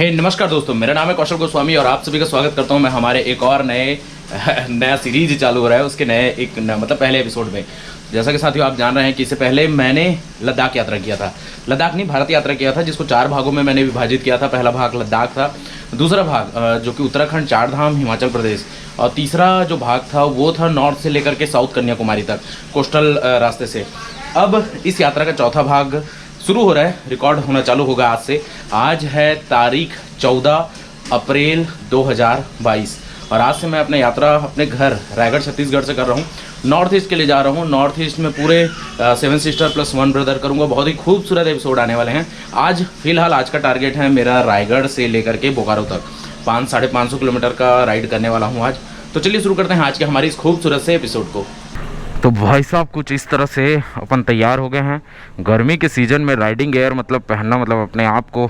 नमस्कार दोस्तों, मेरा नाम है कौशल गोस्वामी और आप सभी का स्वागत करता हूं मैं हमारे एक और नया सीरीज चालू हो रहा है उसके मतलब पहले एपिसोड में। जैसा कि साथियों आप जान रहे हैं कि इससे पहले मैंने लद्दाख यात्रा किया था। लद्दाख नहीं, भारत यात्रा किया था, जिसको 4 भागों में मैंने विभाजित किया था। पहला भाग लद्दाख था, दूसरा भाग जो कि उत्तराखंड, 4 धाम, हिमाचल प्रदेश, और तीसरा जो भाग था वो था नॉर्थ से लेकर के साउथ कन्याकुमारी तक कोस्टल रास्ते से। अब इस यात्रा का चौथा भाग शुरू हो रहा है, रिकॉर्ड होना चालू होगा आज से। आज है तारीख 14 अप्रैल 2022 और आज से मैं अपना यात्रा अपने घर रायगढ़ छत्तीसगढ़ से कर रहा हूँ। नॉर्थ ईस्ट के लिए जा रहा हूँ। नॉर्थ ईस्ट में पूरे 7 सिस्टर प्लस 1 ब्रदर करूँगा। बहुत ही खूबसूरत एपिसोड आने वाले हैं। आज फिलहाल आज का टारगेट है मेरा रायगढ़ से लेकर के बोकारो तक 500-550 किलोमीटर का राइड करने वाला हूँ आज। तो चलिए शुरू करते हैं आज के हमारी इस खूबसूरत से एपिसोड को। तो भाई साहब कुछ इस तरह से अपन तैयार हो गए हैं। गर्मी के सीज़न में राइडिंग गियर मतलब पहनना मतलब अपने आप को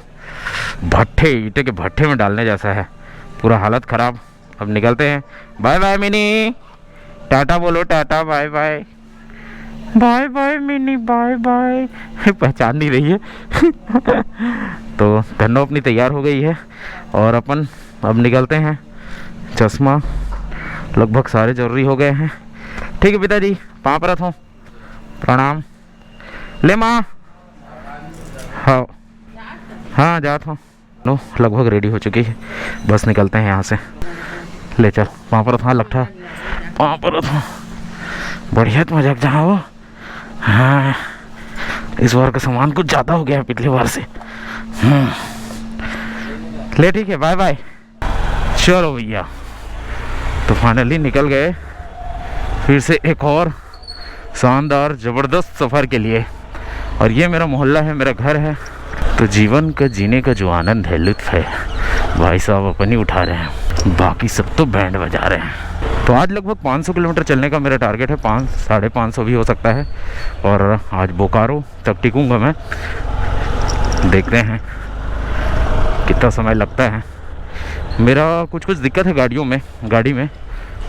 ईंटे के भट्ठे में डालने जैसा है। पूरा हालत ख़राब। अब निकलते हैं। बाय बाय मिनी, टाटा बोलो, टाटा, bye bye, bye bye Mini, bye bye. पहचान नहीं रही है। तो धन्नो अपनी तैयार हो गई है और अपन अब निकलते हैं। चश्मा लगभग सारे जरूरी हो गए हैं। ठीक है पिताजी, पाँव परत हूँ, प्रणाम। ले माँ, हाँ हाँ जात हूँ। नो लगभग रेडी हो चुकी है, बस निकलते हैं यहाँ से। ले चल, पाँव परत, हाँ लट्ठा, पाँव परत हूँ। बढ़िया, तुम जग जाओ। हाँ इस बार का सामान कुछ ज़्यादा हो गया है पिछली बार से। ले ठीक है, बाय बाय। चलो भैया, तो फाइनली निकल गए फिर से एक और शानदार ज़बरदस्त सफ़र के लिए। और ये मेरा मोहल्ला है, मेरा घर है। तो जीवन का जीने का जो आनंद है, लुत्फ़ है, भाई साहब अपन ही उठा रहे हैं, बाकी सब तो बैंड बजा रहे हैं। तो आज लगभग 500 किलोमीटर चलने का मेरा टारगेट है। 500-550 भी हो सकता है। और आज बोकारो तक टिकूँगा मैं। देखते हैं कितना समय लगता है। मेरा कुछ दिक्कत है गाड़ी में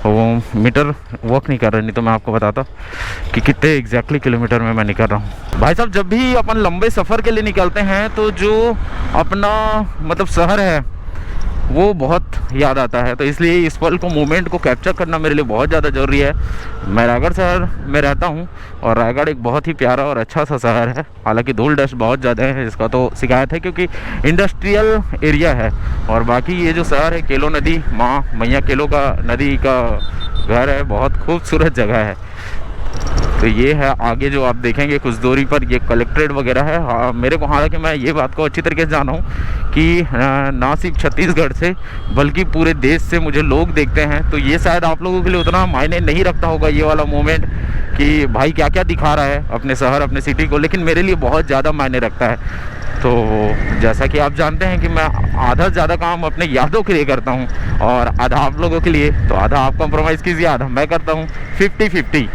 वो मीटर वर्क नहीं कर रहा, नहीं तो मैं आपको बताता कि कितने एग्जैक्टली किलोमीटर में मैं निकल रहा हूँ। भाई साहब जब भी अपन लंबे सफ़र के लिए निकलते हैं तो जो अपना मतलब शहर है वो बहुत याद आता है। तो इसलिए इस पल को, मोमेंट को कैप्चर करना मेरे लिए बहुत ज़्यादा ज़रूरी है। मैं रायगढ़ शहर में रहता हूँ और रायगढ़ एक बहुत ही प्यारा और अच्छा सा शहर है। हालांकि धूल डस्ट बहुत ज़्यादा है, इसका तो शिकायत है क्योंकि इंडस्ट्रियल एरिया है। और बाकी ये जो शहर है, केलो नदी, माँ मैया केलो का नदी का घर है, बहुत खूबसूरत जगह है। तो ये है आगे जो आप देखेंगे कुछ दूरी पर, ये कलेक्ट्रेट वगैरह है। हाँ, मेरे को, हालांकि मैं ये बात को अच्छी तरीके से जाना हूँ कि ना सिर्फ छत्तीसगढ़ से बल्कि पूरे देश से मुझे लोग देखते हैं। तो ये शायद आप लोगों के लिए उतना मायने नहीं रखता होगा ये वाला मोमेंट कि भाई क्या क्या दिखा रहा है अपने शहर, अपने सिटी को, लेकिन मेरे लिए बहुत ज़्यादा मायने रखता है। तो जैसा कि आप जानते हैं कि मैं आधा से ज़्यादा काम अपने यादों के लिए करता हूँ और आधा आप लोगों के लिए। तो आधा आप कंप्रोमाइज़ कीजिए, आधा मैं करता हूँ, 50-50।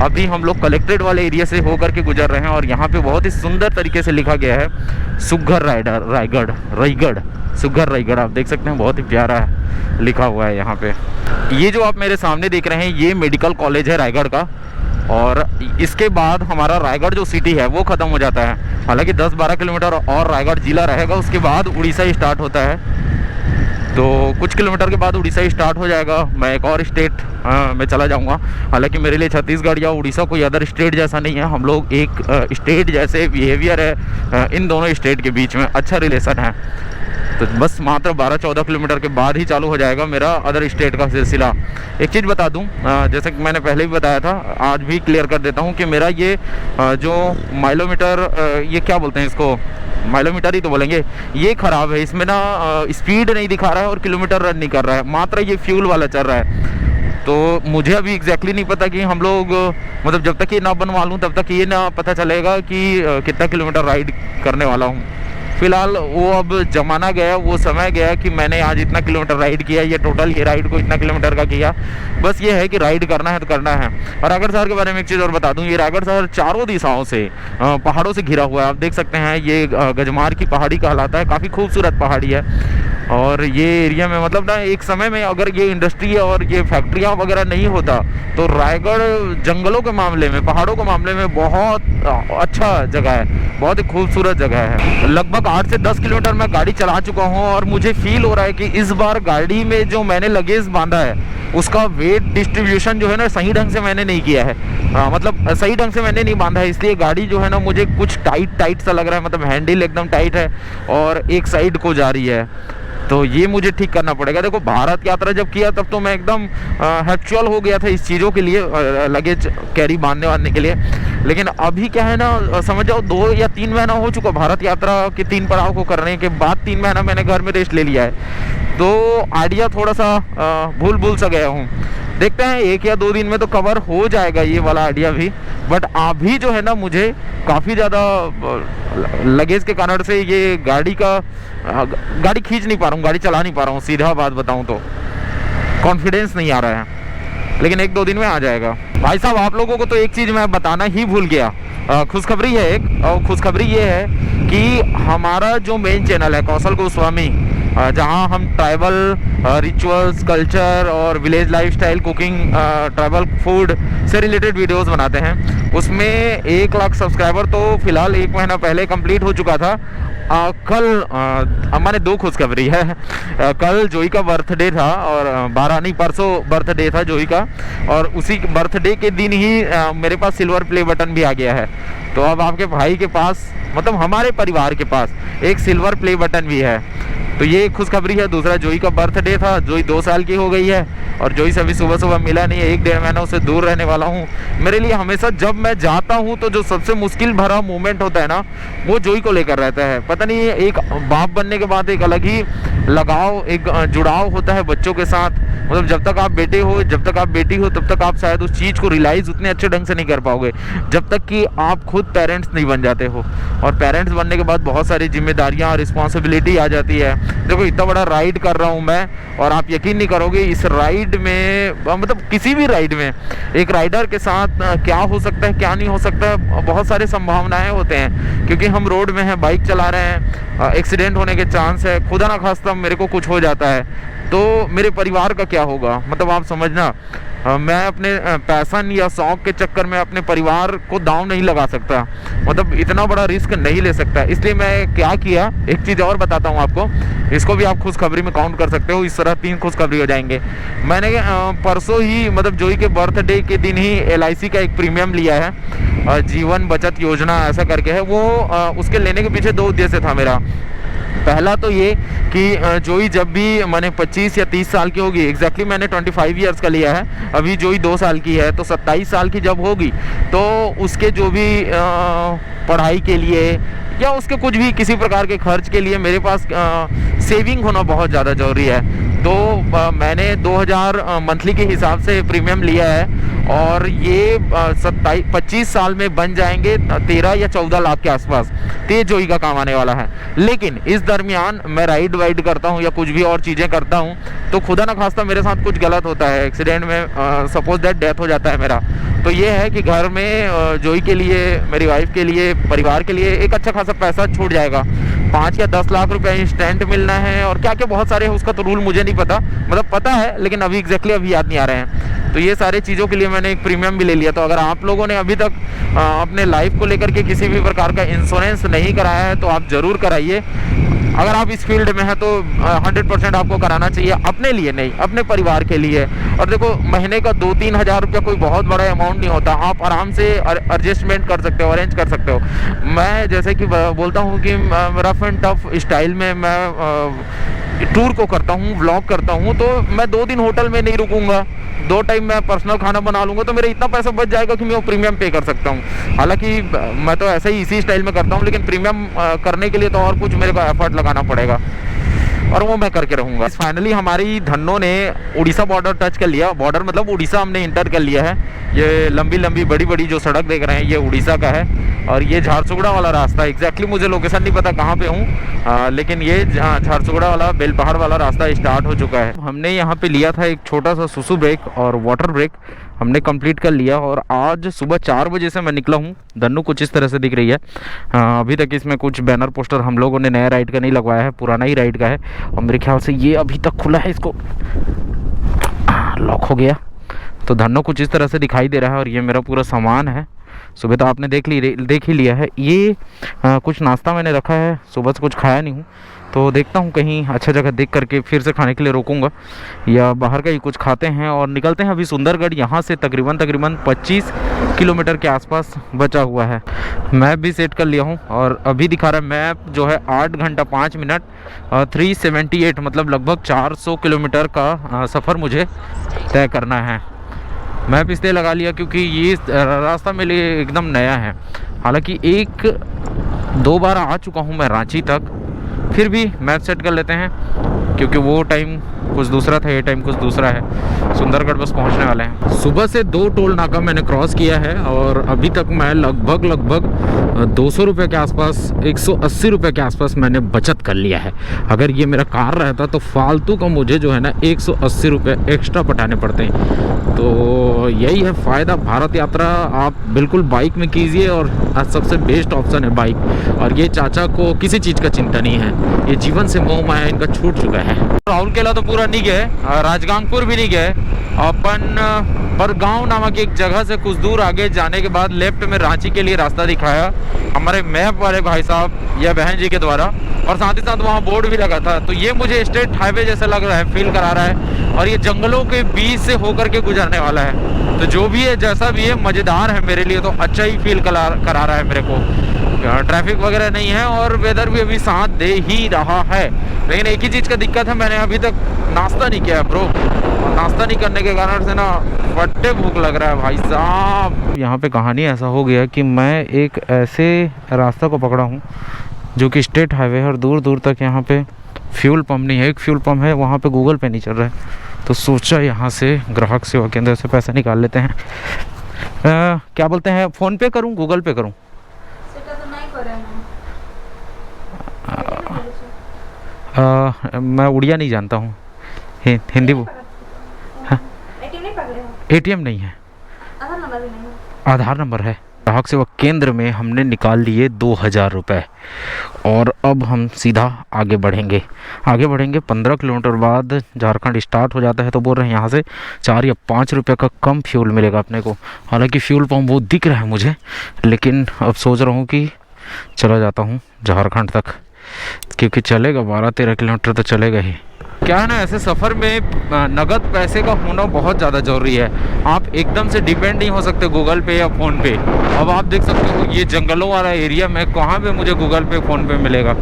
अभी हम लोग कलेक्ट्रेट वाले एरिया से होकर के गुजर रहे हैं और यहाँ पे बहुत ही सुंदर तरीके से लिखा गया है सुघ्घर रायगढ़, सुघ्घर रायगढ़। आप देख सकते हैं, बहुत ही प्यारा है लिखा हुआ है यहाँ पे। ये जो आप मेरे सामने देख रहे हैं ये मेडिकल कॉलेज है रायगढ़ का। और इसके बाद हमारा रायगढ़ जो सिटी है वो ख़त्म हो जाता है। हालांकि 10-12 किलोमीटर और रायगढ़ जिला रहेगा, उसके बाद उड़ीसा ही स्टार्ट होता है। तो कुछ किलोमीटर के बाद उड़ीसा ही स्टार्ट हो जाएगा। मैं एक और स्टेट में चला जाऊंगा। हालांकि मेरे लिए छत्तीसगढ़ या उड़ीसा कोई अदर स्टेट जैसा नहीं है। हम लोग एक स्टेट जैसे बिहेवियर है इन दोनों स्टेट के बीच में, अच्छा रिलेशन है। तो बस मात्र 12-14 किलोमीटर के बाद ही चालू हो जाएगा मेरा अदर स्टेट का सिलसिला। एक चीज़ बता दूं, जैसे कि मैंने पहले भी बताया था, आज भी क्लियर कर देता हूं कि मेरा ये जो माइलोमीटर, ये क्या बोलते हैं इसको, माइलोमीटर ही तो बोलेंगे, ये ख़राब है। इसमें ना स्पीड नहीं दिखा रहा है और किलोमीटर रन नहीं कर रहा है, मात्र ये फ्यूल वाला चल रहा है। तो मुझे अभी एग्जैक्टली नहीं पता कि हम लोग मतलब जब तक ये ना बनवा लूँ तब तक ये ना पता चलेगा कि कितना किलोमीटर राइड करने वाला हूँ। फ़िलहाल वो अब ज़माना गया, वो समय गया कि मैंने आज इतना किलोमीटर राइड किया, ये टोटल ये राइड को इतना किलोमीटर का किया। बस ये है कि राइड करना है तो करना है। और रायगढ़ शहर के बारे में एक चीज़ और बता दूं, ये रायगढ़ शहर चारों दिशाओं से पहाड़ों से घिरा हुआ है। आप देख सकते हैं, ये गजमार की पहाड़ी कहलाता है, काफ़ी खूबसूरत पहाड़ी है। और ये एरिया में मतलब ना एक समय में अगर ये इंडस्ट्री और ये फैक्ट्रियाँ वगैरह नहीं होता तो रायगढ़ जंगलों के मामले में, पहाड़ों के मामले में बहुत अच्छा जगह है, बहुत ही खूबसूरत जगह है। लगभग 8 से 10 किलोमीटर मैं गाड़ी चला चुका हूँ और मुझे फील हो रहा है कि इस बार गाड़ी में जो मैंने लगेज बांधा है उसका वेट डिस्ट्रीब्यूशन जो है ना सही ढंग से मैंने नहीं किया है। मतलब सही ढंग से मैंने नहीं बांधा है, इसलिए गाड़ी जो है ना मुझे कुछ टाइट सा लग रहा है। मतलब हैंडल एकदम टाइट है और एक साइड को जा रही है, तो ये मुझे ठीक करना पड़ेगा। देखो भारत यात्रा जब किया तब तो मैं एकदम हैप्चुअल हो गया था इस चीज़ों के लिए, लगेज कैरी बांधने के लिए। लेकिन अभी क्या है ना, समझ जाओ 2 या 3 महीना हो चुका भारत यात्रा के 3 पड़ाव को करने के बाद 3 महीना मैंने घर में रेस्ट ले लिया है, तो आइडिया थोड़ा सा भूल सा गया हूँ। देखते हैं 1 या 2 दिन में तो कवर हो जाएगा ये वाला आइडिया भी। बट अभी जो है ना मुझे काफ़ी ज़्यादा लगेज के कारण से ये गाड़ी खींच नहीं पा रहा हूँ, गाड़ी चला नहीं पा रहा हूँ। सीधा बात बताऊँ तो कॉन्फिडेंस नहीं आ रहा है, लेकिन 1-2 दिन में आ जाएगा। भाई साहब आप लोगों को तो एक चीज़ मैं बताना ही भूल गया, खुशखबरी है एक, और खुशखबरी ये है कि हमारा जो मेन चैनल है कौशल गोस्वामी, जहां हम ट्राइबल रिचुअल्स, कल्चर और village lifestyle, cooking, tribal food से रिलेटेड वीडियोस बनाते हैं, उसमें 1 लाख सब्सक्राइबर तो फिलहाल 1 महीना पहले कंप्लीट हो चुका था। कल हमारे 2 खुशखबरी है। कल जोई का बर्थडे था और 12 नहीं परसों बर्थडे था जोई का, और उसी बर्थडे के दिन ही मेरे पास सिल्वर प्ले बटन भी आ गया है। तो अब आपके भाई के पास, मतलब हमारे परिवार के पास एक सिल्वर प्ले बटन भी है, तो ये खुशखबरी है। दूसरा जोई का बर्थडे था, जोई 2 साल की हो गई है और जोई से अभी सुबह मिला नहीं है, 1-1.5 महीना उससे दूर रहने वाला हूँ। मेरे लिए हमेशा जब मैं जाता हूँ तो जो सबसे मुश्किल भरा मोमेंट होता है ना वो जोई को लेकर रहता है। पता नहीं एक बाप बनने के बाद एक अलग ही लगाव, एक जुड़ाव होता है बच्चों के साथ। मतलब जब तक आप बेटे हो, जब तक आप बेटी हो, तब तक आप शायद उस चीज़ को रियलाइज़ उतने अच्छे ढंग से नहीं कर पाओगे जब तक कि आप खुद पेरेंट्स नहीं बन जाते हो। और पेरेंट्स बनने के बाद बहुत सारी जिम्मेदारियाँ और रिस्पॉन्सिबिलिटी आ जाती है। देखो इतना बड़ा राइड कर रहा हूँ मैं, और आप यकीन नहीं करोगे इस राइड में, मतलब किसी भी राइड में एक राइडर के साथ क्या हो सकता है क्या नहीं हो सकता है, बहुत सारी संभावनाएं होते हैं। क्योंकि हम रोड में हैं, बाइक चला रहे हैं, एक्सीडेंट होने के चांस है, खुदा ना खास्ता मेरे को कुछ हो जाता है तो मेरे परिवार का क्या होगा। मतलब आप समझना, मैं अपने पैशन या शौक के चक्कर में अपने परिवार को दांव नहीं लगा सकता, मतलब इतना बड़ा रिस्क नहीं ले सकता। इसलिए मैं क्या किया, एक चीज़ और बताता हूँ आपको, इसको भी आप खुशखबरी में काउंट कर सकते हो। इस तरह 3 खुशखबरी हो जाएंगे। मैंने परसों ही, मतलब जोई के बर्थडे के दिन ही LIC का एक प्रीमियम लिया है, जीवन बचत योजना ऐसा करके है वो। उसके लेने के पीछे 2 उद्देश्य था मेरा। पहला तो ये कि जोई जब भी मैंने 25 या 30 साल की होगी, एग्जैक्टली मैंने 25 ईयर्स का लिया है, अभी जोई 2 साल की है, तो 27 साल की जब होगी तो उसके जो भी पढ़ाई के लिए या उसके कुछ भी किसी प्रकार के खर्च के लिए मेरे पास सेविंग होना बहुत ज़्यादा ज़रूरी है। तो मैंने 2000 मंथली के हिसाब से प्रीमियम लिया है और ये 25 साल में बन जाएंगे 13 या 14 लाख के आसपास। तो ये जोई का काम आने वाला है। लेकिन इस दरमियान मैं राइड वाइड करता हूँ या कुछ भी और चीज़ें करता हूँ तो खुदा ना खास्ता मेरे साथ कुछ गलत होता है, एक्सीडेंट में सपोज दैट डेथ हो जाता है मेरा, तो ये है कि घर में जोई के लिए, मेरी वाइफ के लिए, परिवार के लिए एक अच्छा खासा पैसा छूट जाएगा। 5 या 10 लाख रुपए इंस्टेंट मिलना है और क्या क्या बहुत सारे हैं, उसका तो रूल मुझे नहीं पता, मतलब पता है लेकिन अभी एग्जैक्टली अभी याद नहीं आ रहे हैं। तो ये सारे चीज़ों के लिए मैंने एक प्रीमियम भी ले लिया। तो अगर आप लोगों ने अभी तक अपने लाइफ को लेकर के किसी भी प्रकार का इंश्योरेंस नहीं कराया है तो आप ज़रूर कराइए। अगर आप इस फील्ड में हैं तो 100% आपको कराना चाहिए, अपने लिए नहीं, अपने परिवार के लिए। और देखो महीने का 2-3 हज़ार रुपया कोई बहुत बड़ा अमाउंट नहीं होता, आप आराम से एडजस्टमेंट कर सकते हो, अरेंज कर सकते हो। मैं जैसे कि बोलता हूँ कि रफ एंड टफ स्टाइल में मैं टूर को करता हूँ, व्लॉग करता हूँ, तो मैं 2 दिन होटल में नहीं रुकूंगा, 2 टाइम मैं पर्सनल खाना बना लूँगा, तो मेरा इतना पैसा बच जाएगा कि मैं वो प्रीमियम पे कर सकता हूँ। हालांकि मैं तो ऐसे ही इसी स्टाइल में करता हूँ, लेकिन प्रीमियम करने के लिए तो और कुछ मेरे को एफर्ट लगाना पड़ेगा और वो मैं करके रहूँगा। फाइनली हमारी धन्नो ने उड़ीसा बॉर्डर टच कर लिया, बॉर्डर मतलब उड़ीसा हमने इंटर कर लिया है। ये लंबी लंबी बड़ी बड़ी जो सड़क देख रहे हैं ये उड़ीसा का है और ये झारसुगुड़ा वाला रास्ता, एग्जैक्टली मुझे लोकेशन नहीं पता कहाँ पे हूँ, लेकिन ये झारसुगुड़ा वाला बेल पहाड़ वाला रास्ता स्टार्ट हो चुका है। हमने यहाँ पे लिया था एक छोटा सा सुसु ब्रेक और वाटर ब्रेक। हमने कंप्लीट कर लिया। और आज सुबह 4 बजे से मैं निकला हूँ। धन्नू कुछ इस तरह से दिख रही है। अभी तक इसमें कुछ बैनर पोस्टर हम लोगों ने नया राइड का नहीं लगवाया है, पुराना ही राइड का है। और मेरे ख्याल से ये अभी तक खुला है, इसको लॉक हो गया। तो धन्नो कुछ इस तरह से दिखाई दे रहा है। और ये मेरा पूरा सामान है। सुबह तो आपने देख ही लिया है। ये कुछ नाश्ता मैंने रखा है, सुबह से कुछ खाया नहीं हूँ, तो देखता हूँ कहीं अच्छा जगह देख करके फिर से खाने के लिए रोकूंगा, या बाहर का ही कुछ खाते हैं और निकलते हैं। अभी सुंदरगढ़ यहाँ से तकरीबन 25 किलोमीटर के आसपास बचा हुआ है। मैप भी सेट कर लिया हूँ और अभी दिखा रहा है मैप जो है 8 घंटा 5 मिनट 378, मतलब लगभग 400 किलोमीटर का सफ़र मुझे तय करना है। मैप इसलिए लगा लिया क्योंकि ये रास्ता मेरे लिए एकदम नया है। हालांकि 1-2 बार आ चुका हूँ मैं रांची तक, फिर भी मैप सेट कर लेते हैं क्योंकि वो टाइम कुछ दूसरा था, ये टाइम कुछ दूसरा है। सुंदरगढ़ बस पहुंचने वाले हैं। सुबह से 2 टोल नाका मैंने क्रॉस किया है और अभी तक मैं लगभग 200 रुपये के आसपास, 180 रुपये के आसपास मैंने बचत कर लिया है। अगर ये मेरा कार रहता तो फालतू का मुझे जो है ना 180 रुपये एक्स्ट्रा पटाने पड़ते हैं। तो यही है फ़ायदा भारत यात्रा। आप बिल्कुल बाइक में कीजिए और सबसे बेस्ट ऑप्शन है बाइक। और ये चाचा को किसी चीज़ का चिंता नहीं है, ये जीवन से मोह माया इनका छूट चुका है। राहुल केला तो पूरा नहीं गए, राजगांगपुर भी नहीं गए। अपन बरगांव नामक एक जगह से कुछ दूर आगे जाने के बाद लेफ्ट में रांची के लिए रास्ता दिखाया हमारे मैप वाले भाई साहब या बहन जी के द्वारा, और साथ ही साथ वहाँ बोर्ड भी लगा था। तो ये मुझे स्टेट हाईवे जैसा लग रहा है, फील करा रहा है। और ये जंगलों के बीच से होकर के गुजरने वाला है। तो जो भी है जैसा भी है मज़ेदार है मेरे लिए, तो अच्छा ही फील करा रहा है मेरे को। ट्रैफिक वगैरह नहीं है और वेदर भी अभी साथ दे ही रहा है। लेकिन एक ही चीज़ का दिक्कत है, मैंने अभी तक नाश्ता नहीं किया है ब्रो। नाश्ता नहीं करने के कारण से ना फट्टे भूख लग रहा है भाई साहब। यहाँ पे कहानी ऐसा हो गया कि मैं एक ऐसे रास्ता को पकड़ा हूँ जो कि स्टेट हाईवे है और दूर दूर तक यहाँ पे फ्यूल पंप नहीं है। एक फ्यूल पंप है, वहाँ पे गूगल पे नहीं चल रहा है। तो सोचा यहाँ से ग्राहक सेवा केंद्र से पैसा निकाल लेते हैं। क्या बोलते हैं, फ़ोन पे करूँ गूगल पे करूँ? मैं उड़िया नहीं जानता हूँ, हिंदी। हाँ, एटीएम नहीं है, आधार नंबर है। ग्राहक सेवा केंद्र में हमने निकाल लिए 2000 रुपये और अब हम सीधा आगे बढ़ेंगे। 15 किलोमीटर बाद झारखंड स्टार्ट हो जाता है। तो बोल रहे हैं यहाँ से 4 या 5 रुपये का कम फ्यूल मिलेगा अपने को। हालांकि फ्यूल पंप वो दिख रहा है मुझे, लेकिन अब सोच रहा हूँ कि चला जाता हूँ झारखंड तक, क्योंकि चलेगा 12-13 किलोमीटर तो चलेगा ही। क्या है ना, ऐसे सफ़र में नगद पैसे का होना बहुत ज़्यादा ज़रूरी है। आप एकदम से डिपेंड नहीं हो सकते गूगल पे या फ़ोन पे। अब आप देख सकते हो ये जंगलों वाला एरिया में कहाँ पे मुझे गूगल पे फ़ोन पे मिलेगा।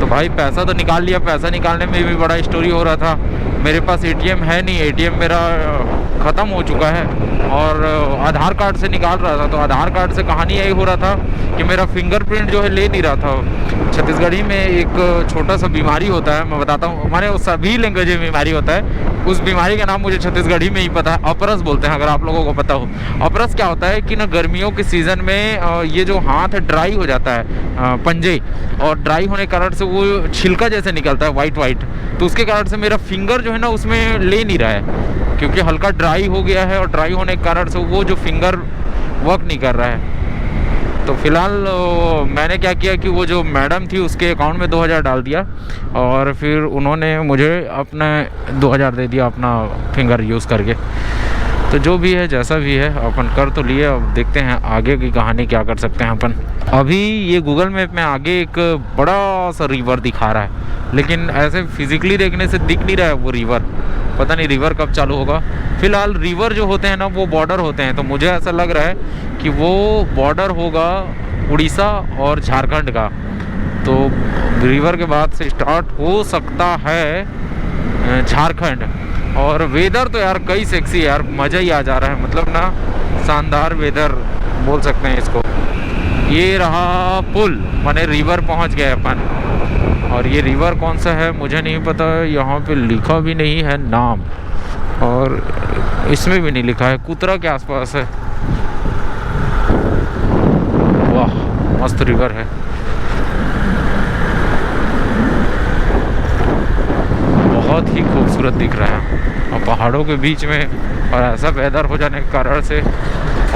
तो भाई पैसा तो निकाल लिया। पैसा निकालने में भी बड़ा स्टोरी हो रहा था। मेरे पास एटीएम है नहीं, एटीएम मेरा ख़त्म हो चुका है और आधार कार्ड से निकाल रहा था। तो आधार कार्ड से कहानी यही हो रहा था कि मेरा फिंगरप्रिंट जो है ले नहीं रहा था। छत्तीसगढ़ी में एक छोटा सा बीमारी होता है, मैं बताता हूँ, हमारे सभी लैंग्वेज में बीमारी होता है। उस बीमारी का नाम मुझे छत्तीसगढ़ी में ही पता है, अपरस बोलते हैं, अगर आप लोगों को पता हो। अपरस क्या होता है कि ना गर्मियों के सीज़न में ये जो हाथ है ड्राई हो जाता है, पंजे, और ड्राई होने के कारण से वो छिलका जैसे निकलता है वाइट। तो उसके कारण से मेरा फिंगर जो है ना उसमें ले नहीं रहा है, क्योंकि हल्का ड्राई हो गया है और ड्राई होने के कारण से वो जो फिंगर वर्क नहीं कर रहा है। तो फ़िलहाल मैंने क्या किया कि वो जो मैडम थी उसके अकाउंट में 2000 डाल दिया और फिर उन्होंने मुझे अपने 2000 दे दिया अपना फिंगर यूज़ करके। तो जो भी है जैसा भी है अपन कर तो लिए, अब देखते हैं आगे की कहानी क्या कर सकते हैं अपन। अभी ये गूगल मैप में आगे एक बड़ा सा रिवर दिखा रहा है, लेकिन ऐसे फिज़िकली देखने से दिख नहीं रहा है वो रिवर। पता नहीं रिवर कब चालू होगा। फ़िलहाल रिवर जो होते हैं ना वो बॉर्डर होते हैं, तो मुझे ऐसा लग रहा है कि वो बॉर्डर होगा उड़ीसा और झारखंड का। तो रिवर के बाद से स्टार्ट हो सकता है झारखंड। और वेदर तो यार कई सेक्सी है यार, मज़ा ही आ जा रहा है, मतलब ना शानदार वेदर बोल सकते हैं इसको। ये रहा पुल, माने रिवर पहुंच गए अपन। और ये रिवर कौन सा है मुझे नहीं पता, यहाँ पे लिखा भी नहीं है नाम और इसमें भी नहीं लिखा है। कुतरा के आसपास है। वाह मस्त रिवर है, बहुत ही खूबसूरत दिख रहा है। और पहाड़ों के बीच में, और ऐसा वेदर हो जाने के कारण से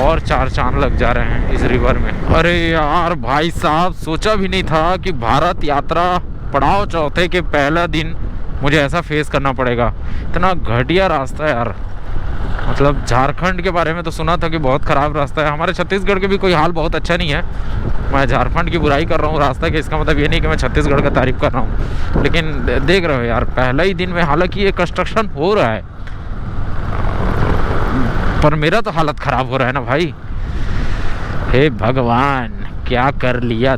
और 4 चांद लग जा रहे हैं इस रिवर में। अरे यार भाई साहब, सोचा भी नहीं था कि भारत यात्रा पड़ाव चौथे के पहला दिन मुझे ऐसा फेस करना पड़ेगा। इतना घटिया रास्ता है यार। मतलब झारखंड के बारे में तो सुना था कि बहुत ख़राब रास्ता है, हमारे छत्तीसगढ़ के भी कोई हाल बहुत अच्छा नहीं है। मैं झारखंड की बुराई कर रहा हूँ रास्ता के, इसका मतलब ये नहीं कि मैं छत्तीसगढ़ का तारीफ़ कर रहा हूँ, लेकिन देख रहे हो यार, पहला ही दिन में, हालांकि ये कंस्ट्रक्शन हो रहा है पर मेरा तो हालत ख़राब हो रहा है ना भाई। हे भगवान, क्या कर लिया,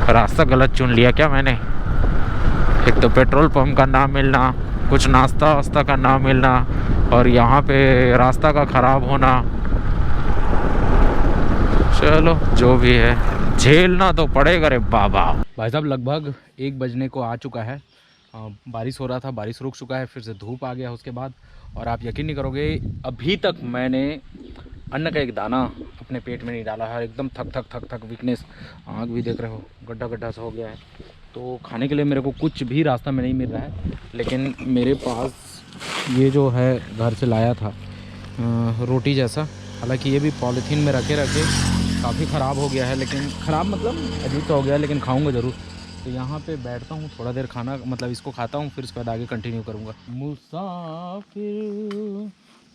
रास्ता गलत चुन लिया क्या मैंने। एक तो पेट्रोल पंप का ना मिलना, कुछ नाश्ता वास्ता का ना मिलना, और यहाँ पे रास्ता का ख़राब होना। चलो जो भी है, झेलना तो पड़ेगा रे बाबा। भाई साहब लगभग 1 बजने को आ चुका है। बारिश हो रहा था, बारिश रुक चुका है, फिर से धूप आ गया उसके बाद। और आप यकीन नहीं करोगे, अभी तक मैंने अन्न का एक दाना अपने पेट में नहीं डाला है। एकदम थक थक थक थक वीकनेस, आँख भी देख रहे हो गड्ढा गड्ढा सा हो गया है। तो खाने के लिए मेरे को कुछ भी रास्ता में नहीं मिल रहा है, लेकिन मेरे पास ये जो है घर से लाया था रोटी जैसा, हालांकि ये भी पॉलीथीन में रखे रखे काफ़ी ख़राब हो गया है, लेकिन ख़राब मतलब अजीब सा हो गया है, लेकिन खाऊंगा ज़रूर। तो यहाँ पे बैठता हूँ थोड़ा देर, खाना मतलब इसको खाता हूँ, फिर उसके बाद आगे कंटिन्यू करूँगा। मुसाफिर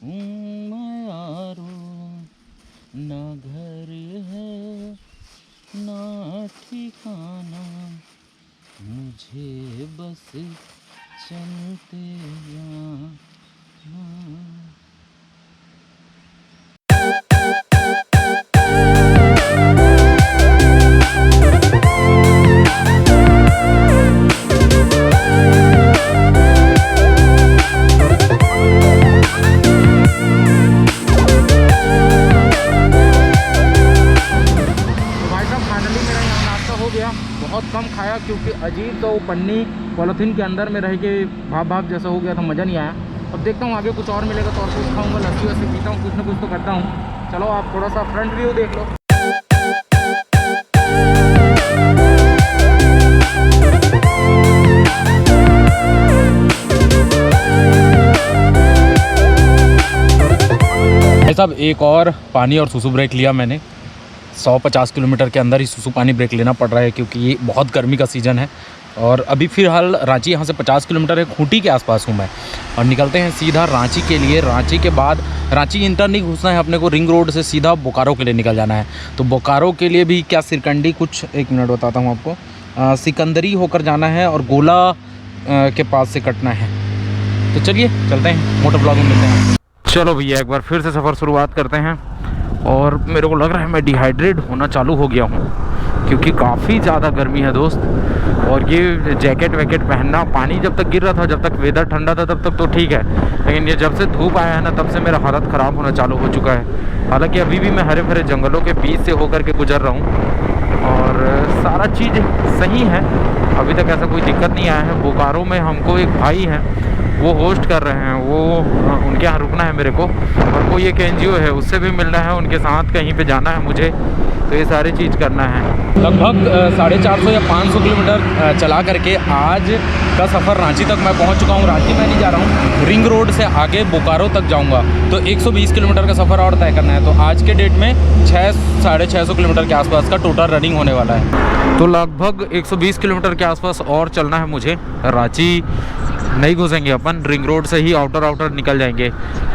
मैं यारो, ना घर है ना ठिकाना, मुझे बस चलते जाना। बहुत कम खाया क्योंकि अजीब तो पन्नी पॉलीथीन के अंदर में रह के भाप भाप जैसा हो गया था, मज़ा नहीं आया। अब देखता हूँ आगे कुछ और मिलेगा तो और कुछ खाऊंगा, लस्सी वस्सी पीता हूँ, कुछ ना कुछ तो करता हूँ। चलो आप थोड़ा सा फ्रंट व्यू देख लो। भाई साहब एक और पानी और सुसु ब्रेक लिया मैंने। 150 किलोमीटर के अंदर ही सुसु पानी ब्रेक लेना पड़ रहा है क्योंकि ये बहुत गर्मी का सीज़न है। और अभी फ़िलहाल रांची यहाँ से 50 किलोमीटर है, खूंटी के आसपास हूँ मैं, और निकलते हैं सीधा रांची के लिए। रांची के बाद रांची इंटर नहीं घुसना है अपने को, रिंग रोड से सीधा बोकारो के लिए निकल जाना है। तो बोकारो के लिए भी क्या सिरकंडी, कुछ 1 मिनट बताता हूँ आपको, सिकंदरी होकर जाना है और गोला के पास से कटना है। तो चलिए चलते हैं, मोटर ब्लॉग में मिलते हैं। चलो भैया एक बार फिर से सफ़र शुरुआत करते हैं। और मेरे को लग रहा है मैं डिहाइड्रेट होना चालू हो गया हूँ क्योंकि काफ़ी ज़्यादा गर्मी है दोस्त। और ये जैकेट वैकेट पहनना, पानी जब तक गिर रहा था, जब तक वेदर ठंडा था तब तक तो ठीक है, लेकिन ये जब से धूप आया है ना तब से मेरा हालत ख़राब होना चालू हो चुका है। हालांकि अभी भी मैं हरे भरे जंगलों के बीच से होकर के गुजर रहा हूँ और सारा चीज़ सही है, अभी तक ऐसा कोई दिक्कत नहीं आया है। बोकारो में हमको एक भाई हैं, वो होस्ट कर रहे हैं, वो उनके यहाँ रुकना है मेरे को, और कोई एक NGO है उससे भी मिलना है, उनके साथ कहीं पे जाना है मुझे, तो ये सारी चीज़ करना है। लगभग 450 या 500 किलोमीटर चला करके आज का सफ़र रांची तक मैं पहुंच चुका हूं। रांची मैं नहीं जा रहा हूं, रिंग रोड से आगे बोकारो तक जाऊंगा, तो 120 किलोमीटर का सफ़र और तय करना है। तो आज के डेट में 600-650 किलोमीटर के आसपास का टोटल रनिंग होने वाला है। तो लगभग 120 किलोमीटर के आसपास और चलना है मुझे। रांची नहीं घुसेंगे अपन, रिंग रोड से ही आउटर निकल जाएंगे।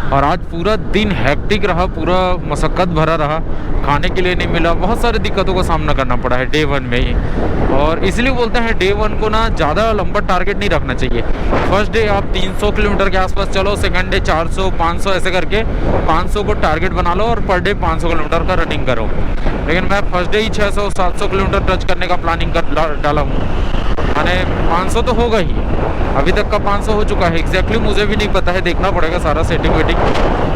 और आज पूरा दिन हैक्टिक रहा, पूरा मशक्क़त भरा रहा, खाने के लिए नहीं मिला, बहुत सारी दिक्कतों का सामना करना पड़ा है डे 1 में ही। और इसलिए बोलते हैं डे 1 को ना ज़्यादा लंबा टारगेट नहीं रखना चाहिए। फर्स्ट डे आप 300 किलोमीटर के आसपास चलो, सेकंड डे 400, 500 ऐसे करके 500 को टारगेट बना लो और पर डे 500 किलोमीटर का रनिंग करो। लेकिन मैं फर्स्ट डे ही 600-700 किलोमीटर टच करने का प्लानिंग कर डाला हूँ, माने 500 तो होगा ही, अभी तक का 500 हो चुका है। एग्जैक्टली मुझे भी नहीं पता है, देखना पड़ेगा सारा सेटिंग वेटिंग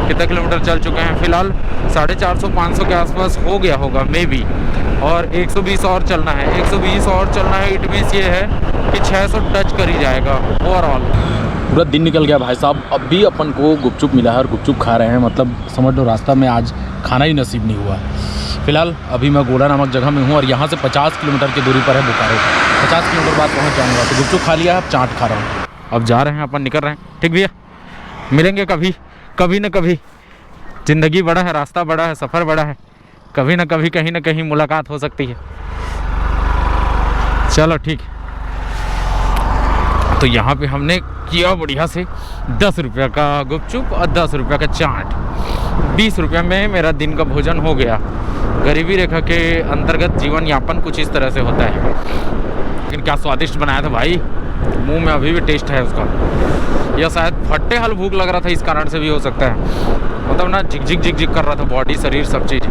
कितना किलोमीटर चल चुके हैं। फिलहाल 450-500 के आसपास हो गया होगा मे बी, और 120 और चलना है, 120 और चलना है। इट मीन्स ये है कि 600 टच कर ही जाएगा ओवरऑल। पूरा दिन निकल गया भाई साहब, अब भी अपन को गुपचुप मिला है और गुपचुप खा रहे हैं, मतलब समझ लो रास्ता में आज खाना ही नसीब नहीं हुआ। फिलहाल अभी मैं गोला नामक जगह में हूँ और यहाँ से 50 किलोमीटर की दूरी पर है बोकारो। 50 किलोमीटर बाद पहुँच जाऊँगा। तो गुपचुप खा लिया, अब चाट खा रहा हूँ। अब जा रहे हैं अपन, निकल रहे हैं। ठीक भैया, मिलेंगे कभी, कभी न कभी। ज़िंदगी बड़ा है, रास्ता बड़ा है, सफ़र बड़ा है, कभी न कभी कहीं न कहीं मुलाकात हो सकती है। चलो ठीक। तो यहाँ पे हमने किया बढ़िया से 10 रुपये का गुपचुप और 10 रुपये का चाट। 20 रुपये में मेरा दिन का भोजन हो गया। गरीबी रेखा के अंतर्गत जीवन यापन कुछ इस तरह से होता है। लेकिन क्या स्वादिष्ट बनाया था भाई, मुंह में अभी भी टेस्ट है उसका। या शायद फट्टे हाल भूख लग रहा था, इस कारण से भी हो सकता है। मतलब ना झिक झिक झिक झिक कर रहा था बॉडी, शरीर, सब चीज़।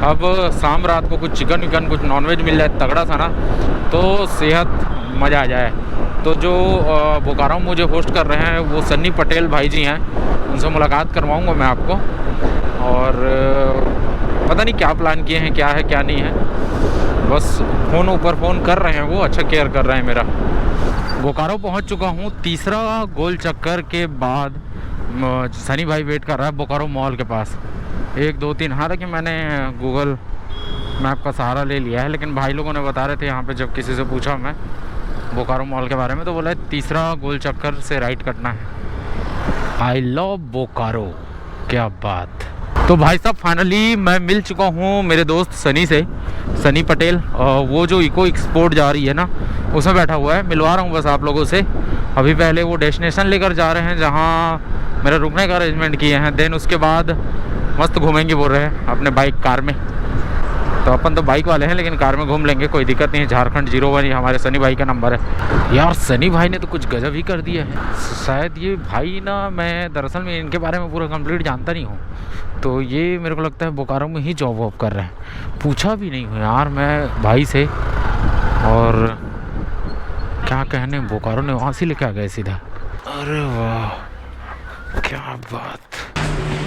अब शाम रात को कुछ चिकन विकन, कुछ नॉनवेज मिल जाए तगड़ा सा ना, तो सेहत मज़ा आ जाए। तो जो बोकारो में मुझे होस्ट कर रहे हैं वो सन्नी पटेल भाई जी हैं, उनसे मुलाकात करवाऊंगा मैं आपको। और पता नहीं क्या प्लान किए हैं, क्या है क्या नहीं है, बस फ़ोन ऊपर फ़ोन कर रहे हैं वो, अच्छा केयर कर रहे हैं मेरा। बोकारो पहुंच चुका हूं। तीसरा गोल चक्कर के बाद सनी भाई वेट कर रहा है बोकारो मॉल के पास। 1 2 3, हालांकि मैंने गूगल मैप का सहारा ले लिया है, लेकिन भाई लोगों ने बता रहे थे यहाँ पे, जब किसी से पूछा मैं बोकारो मॉल के बारे में, तो बोला है तीसरा गोल चक्कर से राइट कटना है। आई लव बोकारो, क्या बात। तो भाई साहब फाइनली मैं मिल चुका हूँ मेरे दोस्त सनी से, सनी पटेल। वो जो इको एक्सपोर्ट जा रही है ना, उसमें बैठा हुआ है। मिलवा रहा हूँ बस आप लोगों से। अभी पहले वो डेस्टिनेशन लेकर जा रहे हैं जहाँ मेरा रुकने का अरेंजमेंट किए हैं। देन उसके बाद मस्त घूमेंगे बोल रहे हैं अपने बाइक कार में। तो अपन तो बाइक वाले हैं, लेकिन कार में घूम लेंगे, कोई दिक्कत नहीं है। झारखंड 01 हमारे सनी भाई का नंबर है। यार सनी भाई ने तो कुछ गजब ही कर दिया है। शायद ये भाई ना, मैं दरअसल में इनके बारे में पूरा कंप्लीट जानता नहीं हूँ। तो ये मेरे को लगता है बोकारो में ही जॉब वॉब कर रहे हैं। पूछा भी नहीं हूँ यार मैं भाई से, और क्या कहने, बोकारो ने वहाँ से लेके आ गए सीधा। अरे वाह, क्या बात।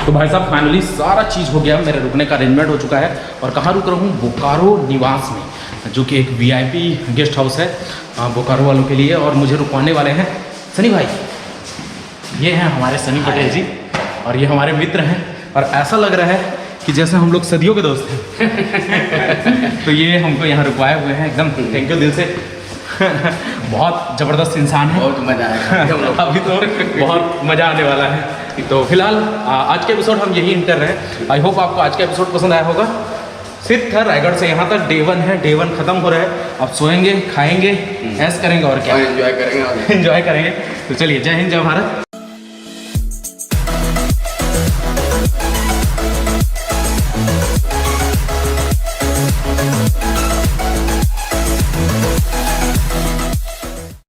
तो भाई साहब फाइनली सारा चीज़ हो गया, मेरे रुकने का अरेंजमेंट हो चुका है। और कहाँ रुक रहा हूँ? बोकारो निवास में, जो कि एक VIP गेस्ट हाउस है बोकारो वालों के लिए। और मुझे रुकवाने वाले हैं सनी भाई। ये हैं हमारे सनी पटेल जी, और ये हमारे मित्र हैं। और ऐसा लग रहा है कि जैसे हम लोग सदियों के दोस्त हैं। तो ये हमको यहाँ रुकवाए हुए हैं, एकदम थैंक यू दिल से। बहुत ज़बरदस्त इंसान है, बहुत मज़ा आएगा। अभी तो बहुत मज़ा आने वाला है। तो फिलहाल आज के एपिसोड हम यही इंटर रहे हैं। आई होप आपको आज का एपिसोड पसंद आया होगा। सिर्फ था रायगढ़ से यहाँ तक Day 1 है, Day 1 ख़त्म हो रहा है। अब सोएंगे, खाएंगे, ऐश करेंगे और क्या, एंजॉय करेंगे। तो चलिए, जय हिंद, जय भारत।